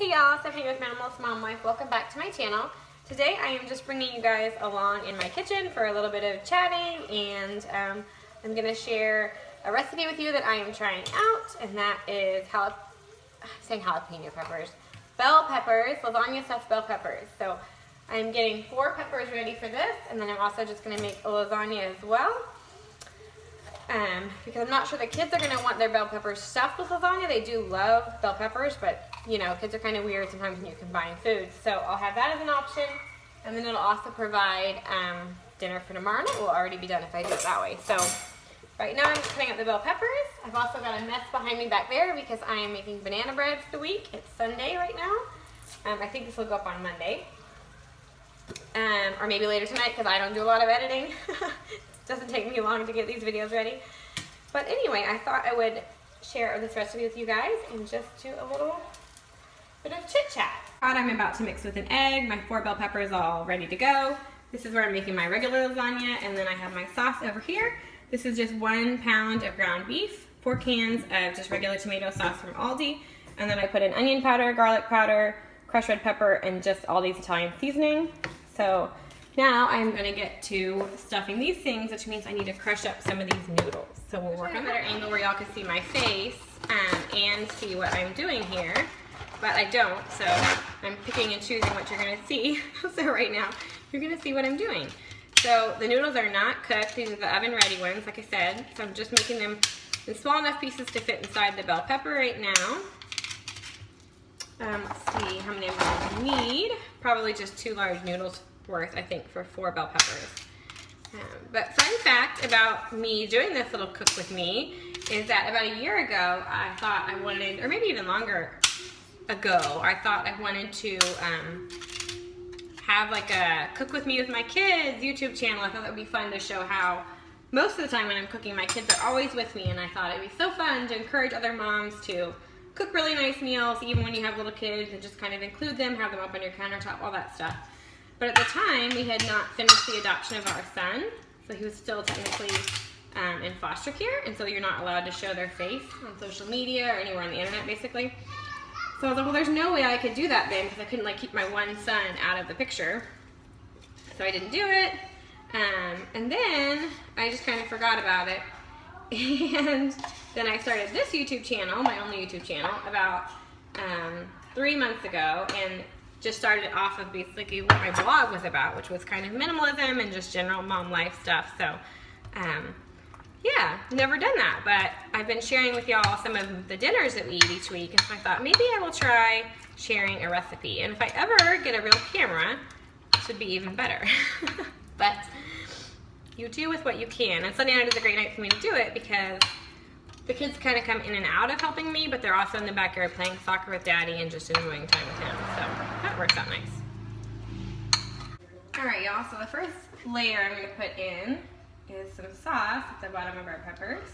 Hey y'all, Stephanie with Minimalist Mom Life. Welcome back to my channel. Today I am just bringing you guys along in my kitchen for a little bit of chatting, and I'm going to share a recipe with you that I am trying out, and that is jalapeno peppers. Bell peppers, lasagna stuffed bell peppers. So I'm getting 4 peppers ready for this, and then I'm also just going to make a lasagna as well. Because I'm not sure the kids are going to want their bell peppers stuffed with lasagna. They do love bell peppers, but you know, kids are kind of weird sometimes when you combine foods. So I'll have that as an option, and then it'll also provide dinner for tomorrow night. Will already be done if I do it that way. So right now I'm just cutting up the bell peppers. I've also got a mess behind me back there because I am making banana bread for the week. It's Sunday right now. I think this will go up on Monday. Or maybe later tonight because I don't do a lot of editing. Doesn't take me long to get these videos ready. But anyway, I thought I would share this recipe with you guys and just do a little bit of chit chat. I'm about to mix with an egg. My 4 bell peppers all ready to go. This is where I'm making my regular lasagna, and then I have my sauce over here. This is just 1 pound of ground beef, 4 cans of just regular tomato sauce from Aldi, and then I put in onion powder, garlic powder, crushed red pepper, and just Aldi's Italian seasoning. So now I'm going to get to stuffing these things, which means I need to crush up some of these noodles. So we'll work on a better angle where y'all can see my face and see what I'm doing here. But I don't, so I'm picking and choosing what you're going to see. So right now, you're going to see what I'm doing. So the noodles are not cooked. These are the oven ready ones, like I said. So I'm just making them in small enough pieces to fit inside the bell pepper right now. Let's see how many I'm going to need. Probably just 2 large noodles worth, I think, for 4 bell peppers. But fun fact about me doing this little cook with me is that about a year ago, I thought I wanted, or maybe even longer ago, I thought I wanted to have like a cook with me with my kids YouTube channel. I thought that would be fun to show how most of the time when I'm cooking, my kids are always with me, and I thought it'd be so fun to encourage other moms to cook really nice meals, even when you have little kids, and just kind of include them, have them up on your countertop, all that stuff. But at the time, we had not finished the adoption of our son, so he was still technically in foster care, and so you're not allowed to show their face on social media or anywhere on the internet, basically. So I was like, well, there's no way I could do that then, because I couldn't like keep my one son out of the picture. So I didn't do it, and then I just kind of forgot about it. And then I started this YouTube channel, my only YouTube channel, about 3 months ago, and just started off of basically what my blog was about, which was kind of minimalism and just general mom life stuff. So yeah, never done that, but I've been sharing with y'all some of the dinners that we eat each week, and so I thought maybe I will try sharing a recipe, and if I ever get a real camera, this would be even better. But you do with what you can, and Sunday night is a great night for me to do it because the kids kind of come in and out of helping me, but they're also in the backyard playing soccer with Daddy and just enjoying time with him, so that works out nice. Alright y'all, so the first layer I'm going to put in is some sauce at the bottom of our peppers.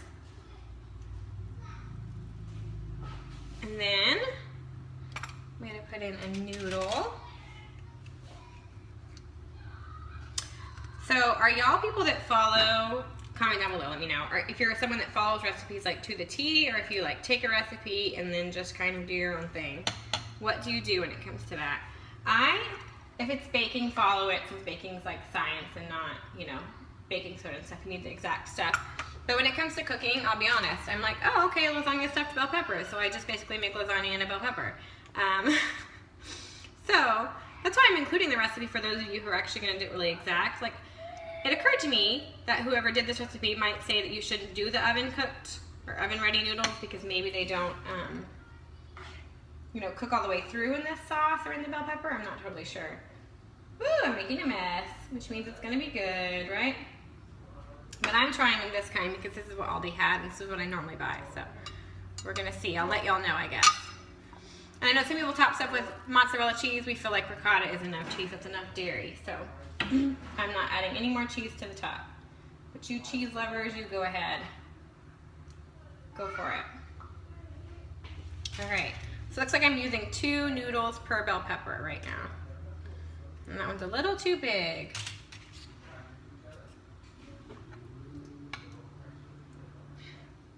And then I'm going to put in a noodle. So are y'all people that follow, comment down below, let me know, or if you're someone that follows recipes like to the T, or if you like take a recipe and then just kind of do your own thing. What do you do when it comes to that? If it's baking, follow it, since baking's like science and not, you know, baking soda and stuff. You need the exact stuff. But when it comes to cooking, I'll be honest, I'm like, oh, okay, lasagna stuffed bell peppers. So I just basically make lasagna and a bell pepper. So that's why I'm including the recipe for those of you who are actually going to do it really exact. Like, it occurred to me that whoever did this recipe might say that you shouldn't do the oven cooked or oven ready noodles because maybe they don't, you know, cook all the way through in this sauce or in the bell pepper. I'm not totally sure. Ooh, I'm making a mess, which means it's going to be good, right? But I'm trying this kind because this is what Aldi had and this is what I normally buy. So we're going to see. I'll let y'all know, I guess. And I know some people top stuff with mozzarella cheese. We feel like ricotta is enough cheese. That's enough dairy. So I'm not adding any more cheese to the top. But you cheese lovers, you go ahead. Go for it. Alright. So it looks like I'm using 2 noodles per bell pepper right now. And that one's a little too big.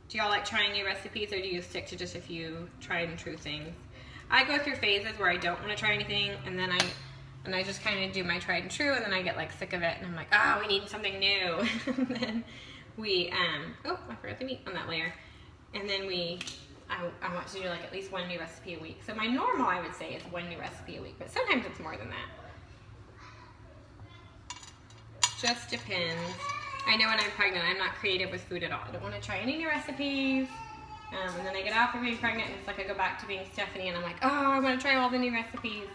Do y'all like trying new recipes, or do you stick to just a few tried and true things? I go through phases where I don't want to try anything, and then I just kind of do my tried and true, and then I get like sick of it, and I'm like, oh, we need something new. And then we, oh, I forgot the meat on that layer. And then I want to do like at least one new recipe a week. So my normal, I would say, is one new recipe a week, but sometimes it's more than that. Just depends. I know when I'm pregnant, I'm not creative with food at all. I don't want to try any new recipes. And then I get off of being pregnant, and it's like I go back to being Stephanie, and I'm like, oh, I want to try all the new recipes.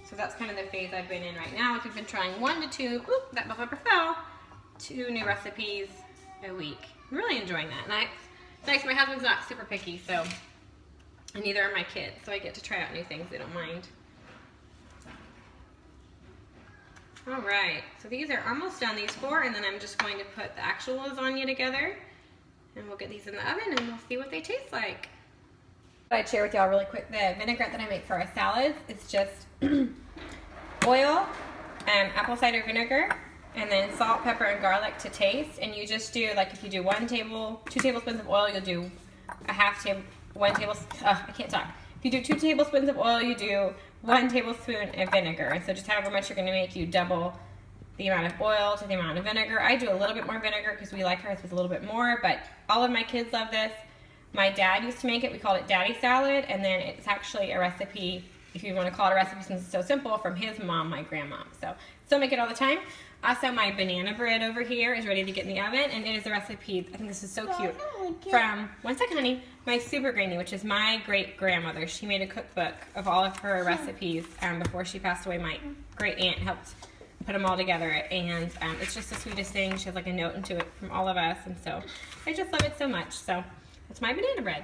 So that's kind of the phase I've been in right now. We've been trying 1 to 2, oop, that bell pepper fell, 2 new recipes a week. I'm really enjoying that. And it's nice, my husband's not super picky, so, and neither are my kids, so I get to try out new things. They don't mind. All right, so these are almost done, these 4, and then I'm just going to put the actual lasagna together, and we'll get these in the oven, and we'll see what they taste like. I'd share with y'all really quick, the vinaigrette that I make for our salads is just oil, apple cider vinegar, and then salt, pepper, and garlic to taste. And you just do, like, if you do 2 tablespoons of oil, you'll do I can't talk. If you do 2 tablespoons of oil, you do 1 tablespoon of vinegar. And so just however much you're going to make, you double the amount of oil to the amount of vinegar. I do a little bit more vinegar because we like ours with a little bit more, but all of my kids love this. My dad used to make it. We called it Daddy Salad, and then it's actually a recipe, if you want to call it a recipe since it's so simple, from his mom, my grandma. So still make it all the time. Also, my banana bread over here is ready to get in the oven, and it is a recipe, I think this is so cute, from, one second honey, my super granny, which is my great grandmother. She made a cookbook of all of her recipes before she passed away. My great aunt helped put them all together, and it's just the sweetest thing. She has like a note into it from all of us, and so I just love it so much. So that's my banana bread.